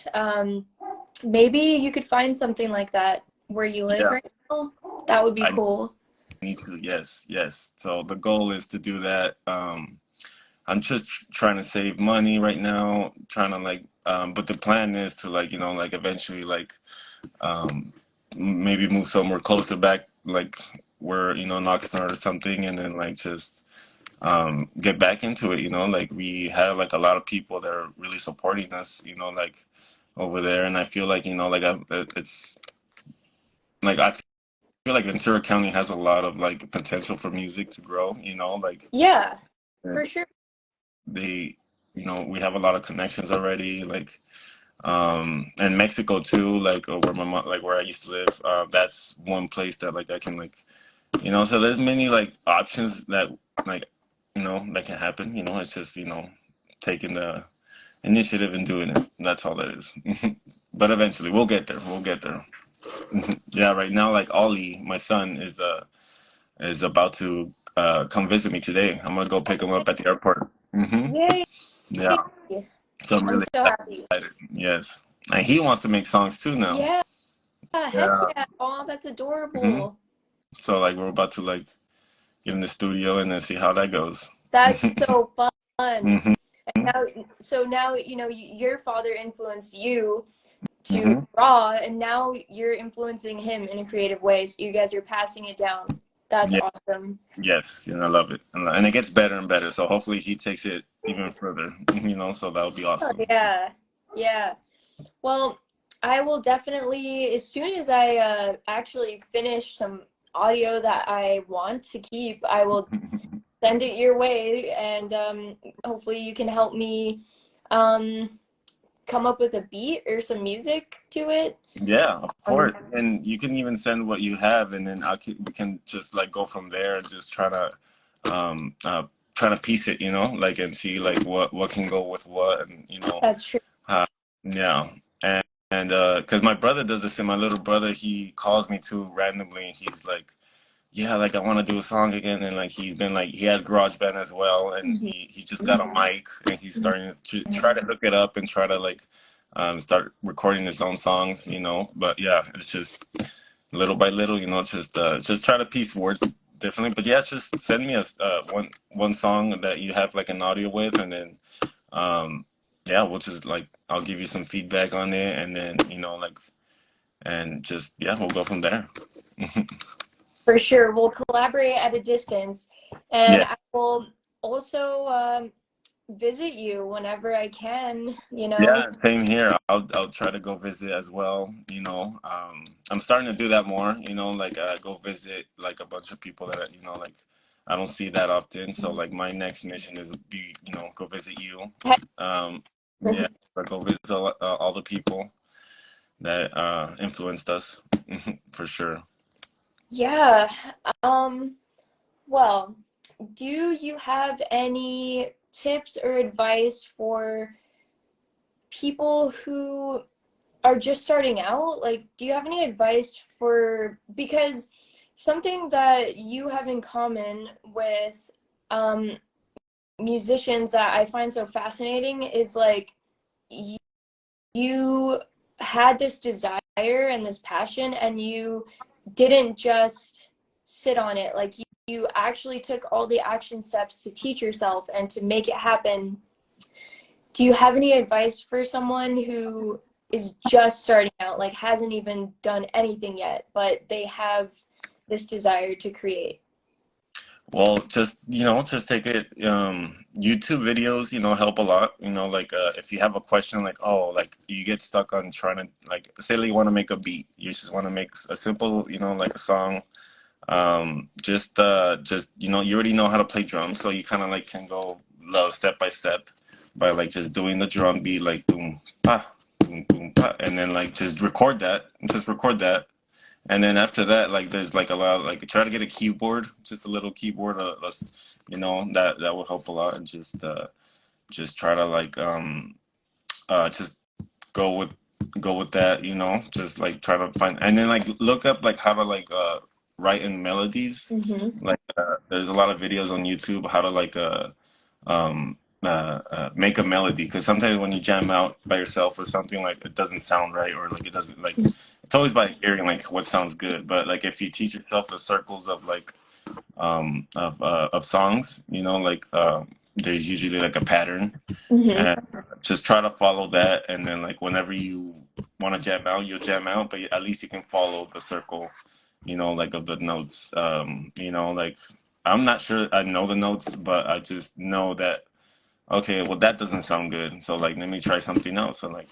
Maybe you could find something like that where you live Yeah. right now. That would be I cool. need to, yes, yes. So the goal is to do that. I'm just trying to save money right now, trying to like, but the plan is to like, you know, like eventually like, um, maybe move somewhere closer back, like where, you know, in Oxnard or something, and then like just, get back into it, you know, like we have like a lot of people that are really supporting us, you know, like over there. And I feel like, you know, like it's like, I feel like Ventura County has a lot of like potential for music to grow, you know, like Yeah, uh, for sure. they, you know, we have a lot of connections already, like, and Mexico too, like where my mom, like where I used to live, that's one place that like I can like, you know, so there's many like options that like, you know, that can happen, you know, it's just, you know, taking the initiative and doing it. That's all that is. But eventually we'll get there. We'll get there. Yeah, right now like Ollie, my son is about to come visit me today. I'm gonna go pick him up at the airport. Yay! Yeah. So I'm I'm really so happy. excited. Yes. And he wants to make songs too now. Yeah, heck Yeah. yeah. Oh, that's hmm adorable. So like we're about to like get in the studio and then see how that goes. That's so fun. And hmm now, so now, your father influenced you to hmm draw, and now you're influencing him in a creative way. So you guys are passing it down. That's Yeah. awesome. Yes, and I love it, and it gets better and better. So hopefully he takes it even further. You know, so that would be Oh, awesome. yeah. Yeah. Well, I will definitely, as soon as I actually finish some audio that I want to keep, I will send it your way, and hopefully you can help me um, come up with a beat or some music to it. Yeah, of Um, course. And you can even send what you have, and then we can just like go from there and just um, uh, try to piece it, you know, like and see like what can go with what, and you know, that's true. uh, yeah. And because my brother does this, and my little brother, he calls me too randomly, and he's like, yeah, like I want to do a song again, and like he's been like he has GarageBand as well, and Mhm. he just got a mic, and he's starting to try to hook it up and try to like start recording his own songs, you know. But yeah, it's just little by little, you know, just try to piece words differently. But yeah, just send me a one song that you have like an audio with, and then um yeah, we'll just like I'll give you some feedback on it, and then you know like and just yeah, we'll go from there. For sure. We'll collaborate at a distance. And Yeah. I will also visit you whenever I can, you know. Yeah, same here. I'll try to go visit as well. You know, I'm starting to do that more. You know, like go visit like a bunch of people that you know, like I don't see that often. So like my next mission is be you know go visit you. Um, yeah, but go visit all the people that influenced us for sure. Yeah. Um, well, do you have any tips or advice for people who are just starting out? Like, do you have any advice for, because something that you have in common with um, musicians that I find so fascinating is like you had this desire and this passion and you didn't just sit on it. Like you actually took all the action steps to teach yourself and to make it happen. Do you have any advice for someone who is just starting out, like hasn't even done anything yet, but they have this desire to create? Well, just just take it. YouTube videos, help a lot. Like if you have a question, like like you get stuck on trying to like say like you want to make a beat, you just want to make a simple, like a song. Just you already know how to play drums, so you kind of like can go step by step by like just doing the drum beat, like boom pa, and then like just record that. And then after that, like there's like a lot, like try to get a keyboard, just a little keyboard, that will help a lot, and just try to like just go with go with that, just like try to find, and then like look up like how to like write in melodies. Mm-hmm. Like there's a lot of videos on YouTube how to like make a melody, because sometimes when you jam out by yourself or something, like it doesn't sound right, or like it doesn't like it's always by hearing like what sounds good. But like if you teach yourself the circles of like of songs, like there's usually like a pattern, Mm-hmm. and just try to follow that, and then like whenever you want to jam out, you'll jam out, but at least you can follow the circle, like of the notes. Like I'm not sure I know the notes, but I just know that okay, well that doesn't sound good, so like let me try something else. So like,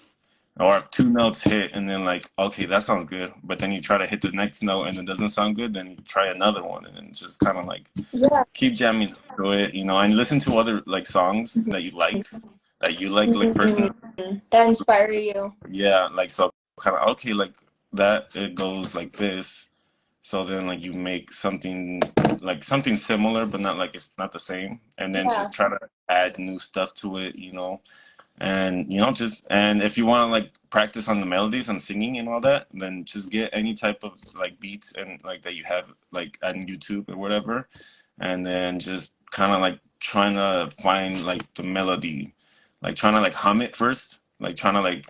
or if two notes hit and then like okay that sounds good, but then you try to hit the next note and it doesn't sound good, then you try another one, and then just kind of like Yeah. keep jamming through it, and listen to other like songs that you like personally. Mm-hmm. That inspire you. Yeah, like so kind of okay, like that it goes like this. So then like you make something similar, but not like it's not the same, and then Yeah. just try to add new stuff to it, and just and if you want to like practice on the melodies and singing and all that, then just get any type of like beats and like that you have like on YouTube or whatever, and then just kind of like trying to find like the melody, like trying to like hum it first, like trying to like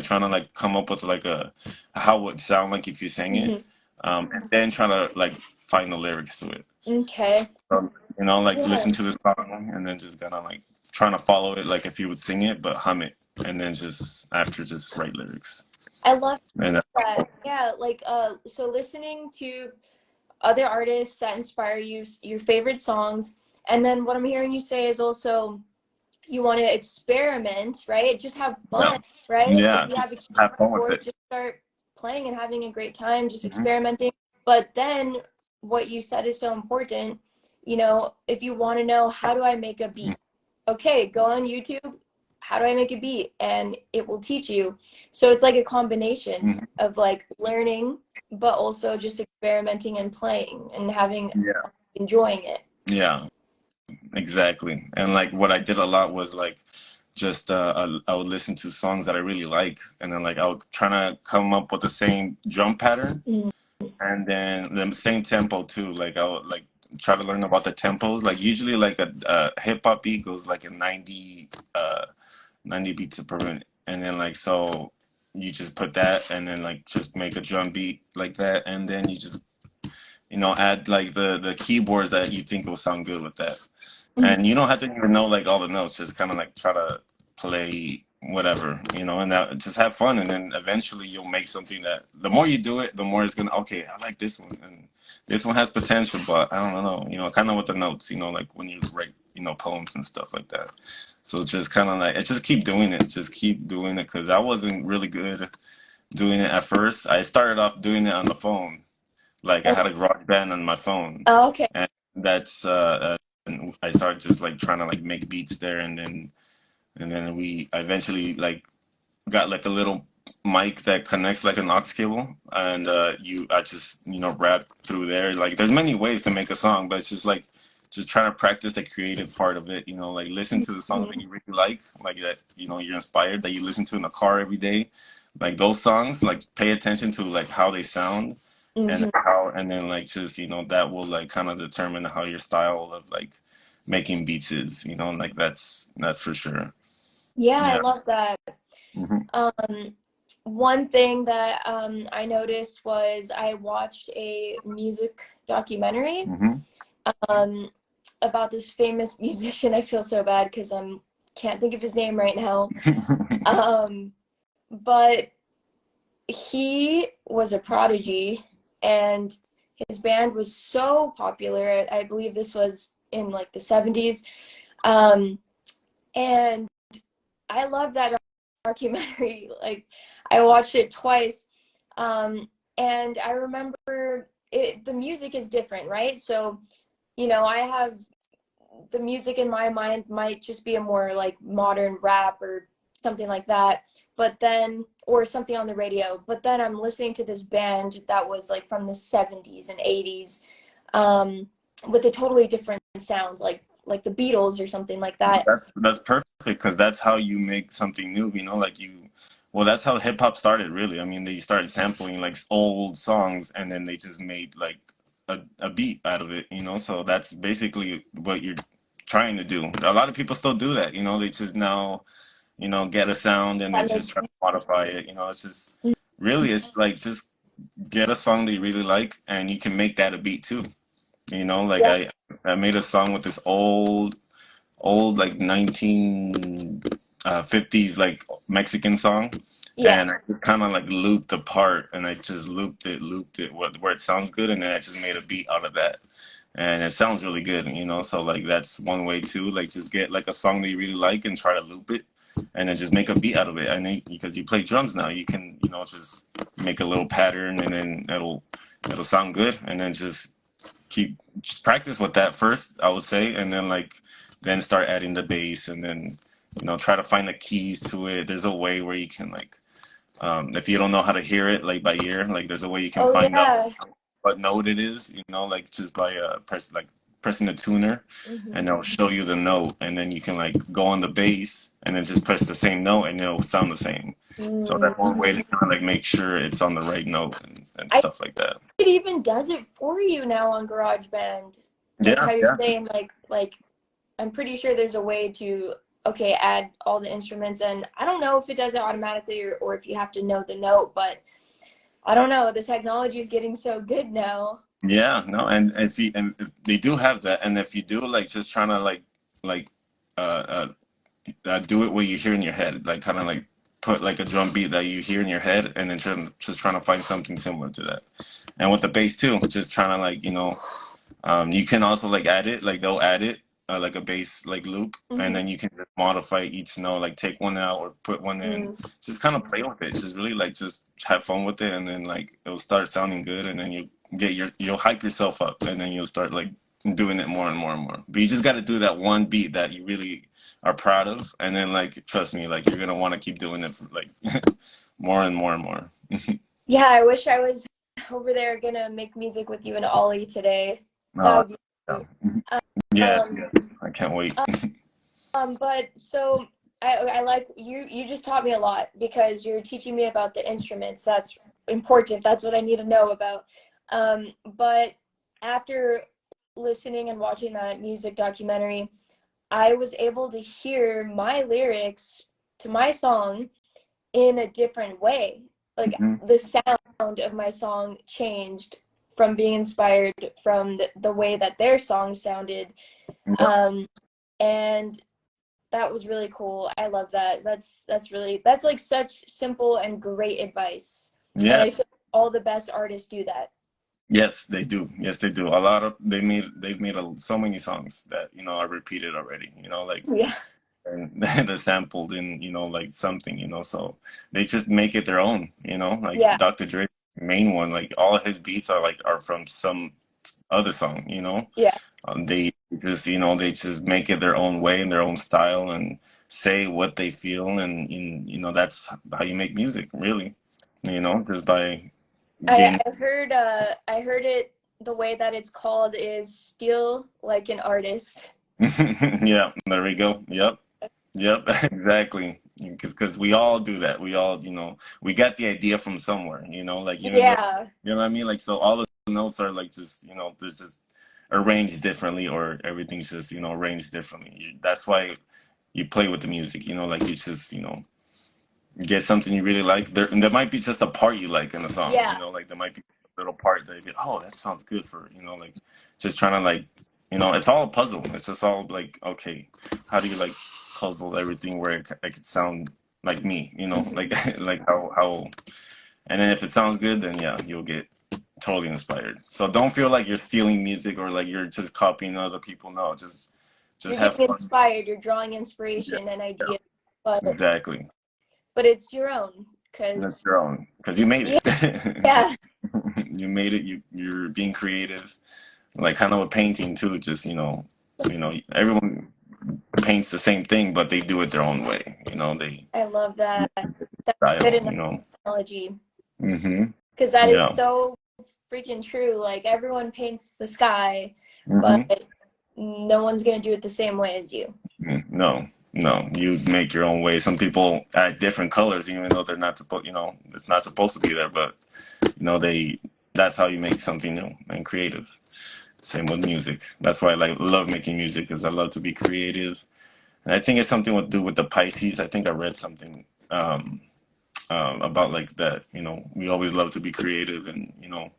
trying to like come up with like a how it would sound like if you sang it, Mm-hmm. and then trying to like find the lyrics to it. Okay. Like Yeah. listen to this song and then just gonna like trying to follow it like if you would sing it, but hum it, and then just after just write lyrics. I love And that. Yeah, like so listening to other artists that inspire you, your favorite songs, and then what I'm hearing you say is also you want to experiment, right? Just have yeah, fun, right? Like if yeah, you just have a have fun with keyboard, it. just start playing and having a great time, just Hmm. experimenting. But then what you said is so important. If you want to know how do I make a beat, okay, go on YouTube. How do I make a beat? And it will teach you. So it's like a combination Hmm. of like learning, but also just experimenting and playing and having Yeah, enjoying it. yeah, exactly. And like what I did a lot was like just I would listen to songs that I really like, and then like I would try to come up with the same drum pattern, Mm. and then the same tempo too. Like I would like try to learn about the tempos. Like usually like a hip hop beat goes like a 90 beats per minute, and then like so you just put that, and then like just make a drum beat like that, and then you just add like the keyboards that you think will sound good with that, Mhm. and you don't have to even know like all the notes. Just kind of like try to play whatever, and that just have fun, and then eventually you'll make something that the more you do it, the more it's gonna okay. I like this one, and this one has potential, but I don't know, kind of with the notes, like when you write, poems and stuff like that. So just kind of like just keep doing it, because I wasn't really good doing it at first. I started off doing it on the phone, like I had a garage band on my phone, Oh, okay. and that's and I started just like trying to like make beats there, and then we eventually like got like a little mic that connects like an aux cable, and I just rap through there. Like there's many ways to make a song, but it's just like just trying to practice the creative part of it. Like listen to the songs that Mhm. you really like that you're inspired, that you listen to in the car every day. Like those songs, like pay attention to like how they sound, and Mhm. then like just that will like kind of determine how your style of like making beats is. Like that's for sure. Yeah, I Yeah. love that. Hmm. Um, one thing that I noticed was I watched a music documentary Hmm. um, about this famous musician. I feel so bad because I can't think of his name right now. Um, but he was a prodigy, and his band was so popular. I believe this was in like the 70s. Um, and I love that documentary. Like I watched it twice. And I remember the music is different, right? So, I have the music in my mind might just be a more like modern rap or something like that. But then, or something on the radio. But then I'm listening to this band that was like from the 70s and 80s, with a totally different sounds, like the Beatles or something like that. That's perfect because that's how you make something new, like well, that's how hip hop started, really. I mean, they started sampling like old songs and then they just made like a beat out of it, so that's basically what you're trying to do. A lot of people still do that, they just now, get a sound and then That just makes try to modify it, it's just really, it's like just get a song that you really like and you can make that a beat too, like yeah, I made a song with this old like 1950s like Mexican song, yeah. and I kind of like looped the part, and I just looped it where it sounds good, and then I just made a beat out of that, and it sounds really good, So like that's one way too, like just get like a song that you really like and try to loop it, and then just make a beat out of it. And then, because you play drums now, you can just make a little pattern, and then it'll sound good, and then just practice with that first, I would say, and then then start adding the bass, and then try to find the keys to it. There's a way where you can like if you don't know how to hear it like by ear, like there's a way you can Oh find out yeah. what note it is, like just by pressing the tuner, and Hmm. it'll show you the note, and then you can like go on the bass and then just press the same note and it'll sound the same. So that's one way to Hmm. kind of like make sure it's on the right note, and I stuff like that. It even does it for you now on GarageBand. Like Yeah, how you're yeah. saying, like I'm pretty sure there's a way to, okay, add all the instruments, and I don't know if it does it automatically or if you have to know the note, but I don't know. The technology is getting so good now. Yeah, no, and if they do have that, and if you do like just trying to like uh, do it what you hear in your head, like kind of like put like a drum beat that you hear in your head, and then just trying to find something similar to that. And with the bass too, just trying to like you can also like add it, like they'll add it like a bass like loop, and Hmm. then you can just modify each note, like take one out or put one in. Just kind of play with it. Just really like just have fun with it, and then like it'll start sounding good, and then you'll hype yourself up, and then you'll start like doing it more and more and more. But you just got to do that one beat that you really are proud of, and then like trust me, like you're gonna want to keep doing it for, like more and more and more. Yeah, I wish I was over there gonna make music with you and Ollie today. That uh, would be yeah, great. yeah, Um, yeah. I can't wait. but so I like you. You just taught me a lot because you're teaching me about the instruments. That's important. That's what I need to know about. But after listening and watching that music documentary, I was able to hear my lyrics to my song in a different way. Like Mhm. the sound of my song changed from being inspired from the way that their song sounded. Yeah, Um, and that was really cool. I love that. That's like such simple and great advice. And yeah. I feel like all the best artists do that. Yes, they do. Yes, they do. A lot of they've made so many songs that are repeated already. Yeah. And they're sampled in like something. So they just make it their own. Like Yeah. Dr. Dre, main one. Like all his beats are from some other song. Yeah. They just make it their own way and their own style, and say what they feel, and you know that's how you make music, really. You know, just by getting. I heard it the way that it's called is steal like an artist. Yeah, there we go. Yep. Yep, exactly. Because we all do that. We all, you know, we got the idea from somewhere, you know, like Yeah. you know what I mean? Like, so all the notes are like just, you know, there's just arranged differently, or everything's just, you know, arranged differently. That's why you play with the music, you know, like you just, you know, get something you really like. There might be just a part you like in a song, Yeah. you know, like there might be a little part that you get, oh, that sounds good for, you know, like just trying to like, you know, it's all a puzzle. It's just all like, okay, how do you like puzzle everything where it could sound like me, you know, Mhm. like like how, and then if it sounds good, then yeah, you'll get totally inspired. So don't feel like you're stealing music or like you're just copying other people. No, just You're have getting fun. inspired, you're drawing Yeah, inspiration and yeah, ideas, but exactly. it's your own That's because your own because you made yeah, it. yeah, You made it. You're being creative, like kind of a painting too. Just you know, everyone paints the same thing, but they do it their own way. You know, they I love that. That's style. good You know. analogy Hmm. because that is Yeah. so freaking true. Like everyone paints the sky, but Hmm. no one's gonna do it the same way as you. No, no. You make your own way. Some people add different colors, even though they're not supposed. You know, it's not supposed to be there, but you know they. That's how you make something new and creative. Same with music. That's why I like love making music, because I love to be creative. And I think it's something to do with the Pisces. I think I read something about like that. You know, we always love to be creative, and you know,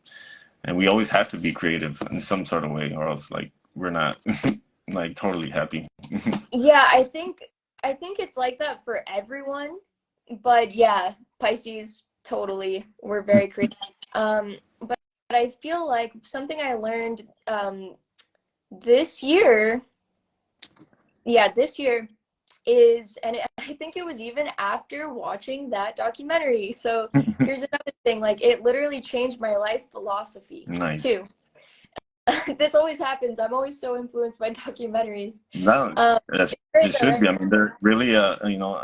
and we always have to be creative in some sort of way, or else like we're not like totally happy. Yeah, I think it's like that for everyone, but yeah, Pisces totally. We're very creative. But I feel like something I learned this year, yeah, this year is, and I think it was even after watching that documentary. So here's another thing, like it literally changed my life philosophy Nice. too. This always happens. I'm always so influenced by documentaries. No, Um, that's there's it should a, be. I mean, they're really you know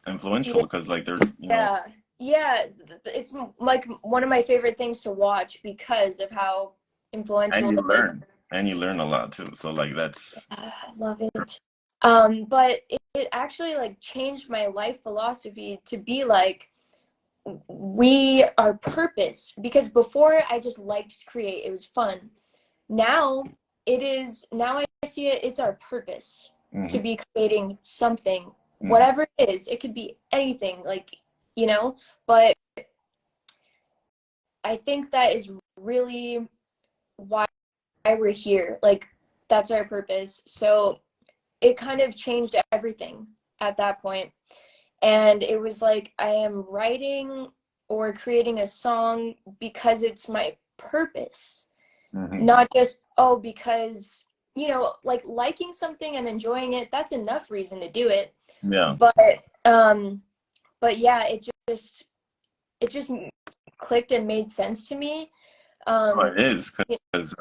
influential, because like they're you know, yeah, yeah, it's like one of my favorite things to watch because of how and influential you it is. learn and you learn a lot too. So like that's I love it. But it actually like changed my life philosophy to be like we are purpose because before I just liked to create, it was fun. Now now I see it, it's our purpose to hmm be creating something, hmm whatever it is. It could be anything, like, you know, but I think that is really why we're here. Like that's our purpose. So it kind of changed everything at that point. And it was like I am writing or creating a song because it's my purpose, hmm not just, oh, because, you know, like liking something and enjoying it, that's enough reason to do it. yeah. But um but yeah, it just clicked and made sense to me. Oh, Um it is, because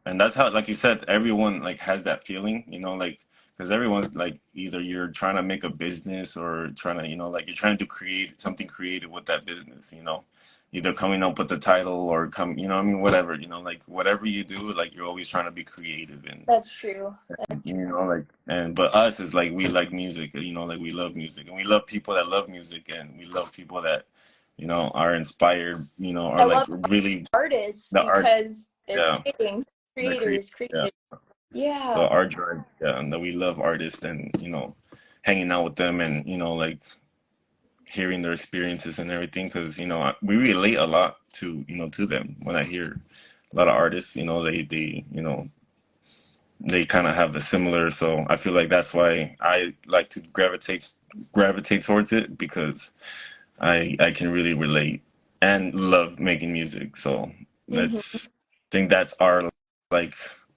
and that's how, like you said, everyone like has that feeling, you know, like because everyone's like either you're trying to make a business or trying to, you know, like you're trying to create something creative with that business, you know, either coming up with the title or come, you know, I mean, whatever, you know, like whatever you do, like you're always trying to be creative, that's true. and you know, like and but us is like we like music, you know, like we love music and we love people that love music, and we love people that, you know, are inspired, you know, are I like love really artists the art, because they're yeah. creating, The creative, creators yeah. creative. Yeah. So our drive, yeah, and that we love artists, and you know, hanging out with them, and you know, like hearing their experiences and everything, because you know, we relate a lot to, you know, to them. When I hear a lot of artists, you know, they you know, they kind of have the similar. So I feel like that's why I like to gravitate towards it, because I can really relate and love making music. So Hmm. that's, I think that's our like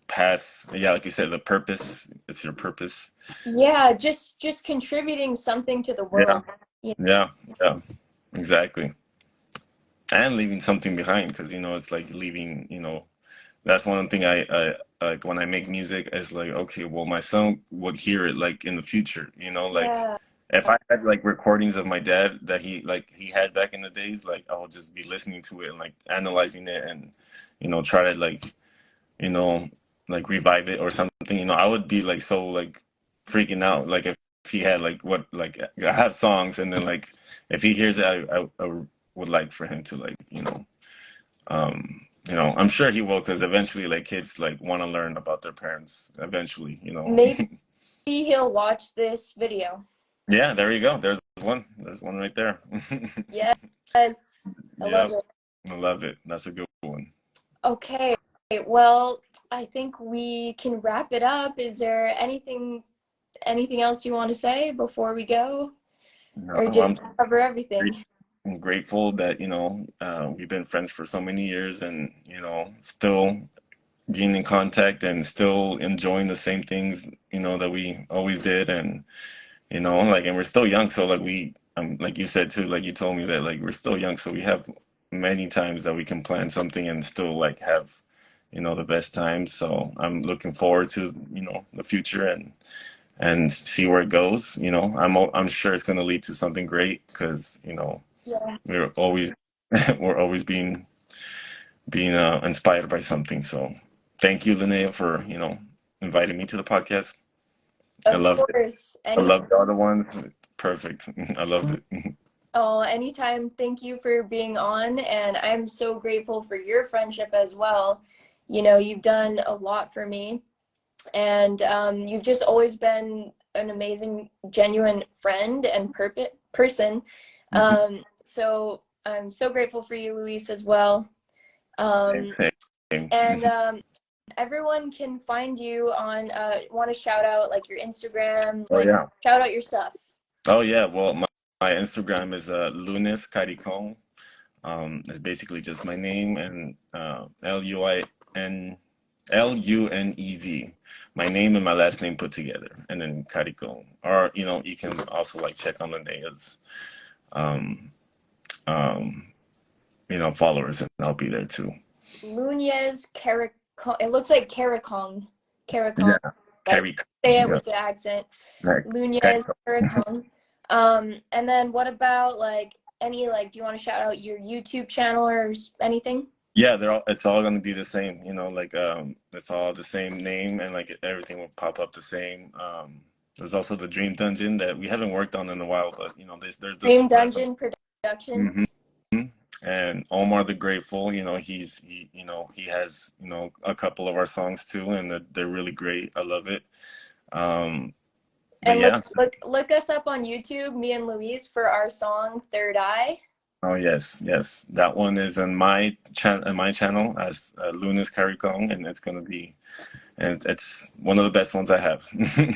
path. Yeah, like you said, the purpose. It's your purpose. Yeah, just contributing something to the Yeah, world. You yeah, yeah, exactly. And leaving something behind, because you know it's like leaving. You know, that's one thing like when I make music, it's like, okay, well, my son would hear it like in the future, you know, like Yeah. if I had like recordings of my dad that he had back in the days, like I would just be listening to it and like analyzing it and, you know, try to like, you know, like revive it or something, you know, I would be like so like freaking out, like if he had like what like I have songs and then like if he hears it, I would like for him to like, you know, I'm sure he will because eventually like kids like want to learn about their parents eventually, you know. Maybe he'll watch this video. Yeah, there you go. There's one right there. Yes, I love Yep, it. I love it. That's a good one. Okay, well, I think we can wrap it up. Is there anything else you want to say before we go, No, or did we cover everything? I'm grateful that, you know, we've been friends for so many years and, you know, still being in contact and still enjoying the same things, you know, that we always did. And, you know, like, and we're still young. So like like you said too, like you told me that like we're still young. So we have many times that we can plan something and still like have, you know, the best times. So I'm looking forward to, you know, the future and see where it goes. You know, I'm sure it's going to lead to something great because, you know, Yeah, we're always we're always being inspired by something. So thank you, Linnea, for, you know, inviting me to the podcast. I of loved it. course. I Anytime. loved the other ones. Perfect. I loved it. Oh, anytime. Thank you for being on, and I'm so grateful for your friendship as well. You know, you've done a lot for me, and you've just always been an amazing, genuine friend and person. So I'm so grateful for you, Luis, as well. Um, Same. and everyone can find you on, want to shout out like your Instagram, Oh like yeah. shout out your stuff. Oh yeah. Well, my Instagram is Lunez Karikong. It's basically just my name and Lunez. My name and my last name put together, and then Karikong. Or you know, you can also like check on Linnea's um, um, you know, followers, and I'll be there too. Lunez Karikong. It looks like Karikong. Karikong. Yeah, Like Carrie. say it Yeah, with the accent. right. Lunez Karikong. Karikong. And then what about like any like? Do you want to shout out your YouTube channel or anything? Yeah, it's all gonna be the same, you know, like it's all the same name and like everything will pop up the same. There's also the Dream Dungeon that we haven't worked on in a while, but you know, there's Dream this random. Dungeon Hmm. Productions. And Omar the Grateful, you know, you know, he has, you know, a couple of our songs too, and they're really great. I love it. Um, but And yeah. look us up on YouTube, me and Luis, for our song Third Eye. Oh yes, yes. That one is on my channel as Lunez Karikong, and it's gonna be, and it's one of the best ones I have.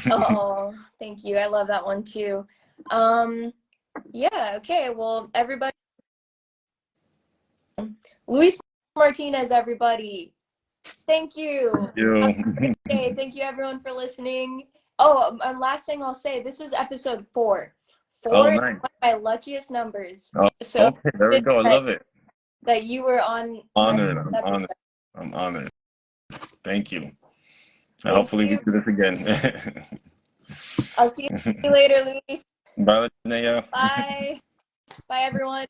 Oh, thank you. I love that one too. Um, yeah, okay. Well, everybody, Luis Martinez, everybody. Thank you. Have a You. great day. Thank you, everyone, for listening. Oh, and last thing I'll say, this was episode 4. Oh, 4 is nice. one of my luckiest numbers. Oh, So okay, there we good go. I love it. that you were on my Honored. I'm episode. honored. I'm honored. Thank you. And Thank hopefully we you. do this again. I'll see you later, Luis. Bye, Linnea. Bye. Bye, everyone.